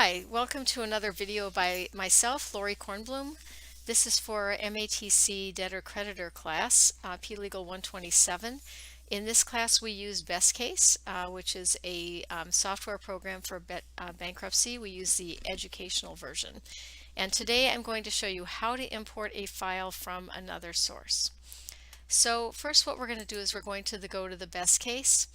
Hi, welcome to another video by myself, Lori Kornblum. This is for MATC Debtor Creditor class, PLegal 127. In this class we use Best Case, which is a software program for bankruptcy. We use the educational version. And today I'm going to show you how to import a file from another source. So first what we're going to do is we're going to go to the Best Case,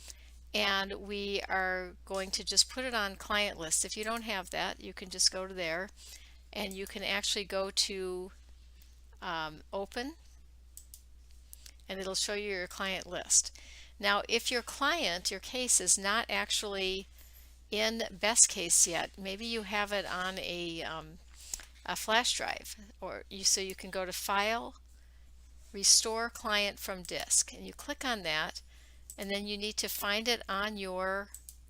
and we are going to just put it on client list. If you don't have that, you can just go to there and you can actually go to open, and it'll show you your client list. Now if your case is not actually in Best Case yet, maybe you have it on a flash drive, so you can go to File, Restore Client from Disk, and you click on that, and then you need to find it on your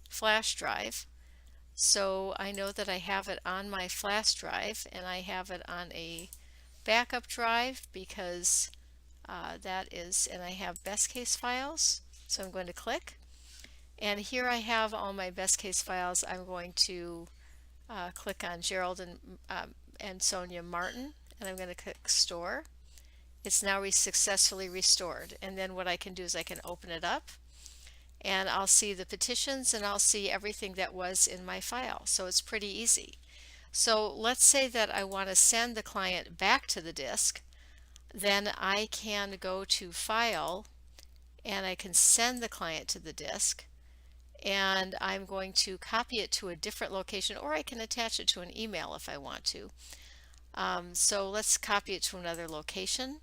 flash drive. So I know that I have it on my flash drive, and I have it on a backup drive because and I have Best Case files. So I'm going to click, and here I have all my Best Case files. I'm going to click on Gerald and Sonia Martin, and I'm going to click Store. It's now successfully restored, and then what I can do is I can open it up, and I'll see the petitions and I'll see everything that was in my file. So it's pretty easy. So let's say that I want to send the client back to the disk. Then I can go to File, and I can send the client to the disk, and I'm going to copy it to a different location, or I can attach it to an email if I want to. So let's copy it to another location.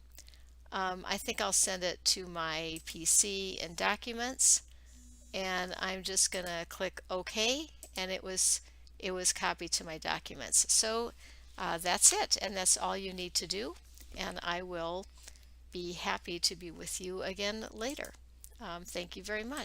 I think I'll send it to my PC in Documents, and I'm just gonna click OK, and it was copied to my documents. So that's it, and that's all you need to do, and I will be happy to be with you again later. Thank you very much.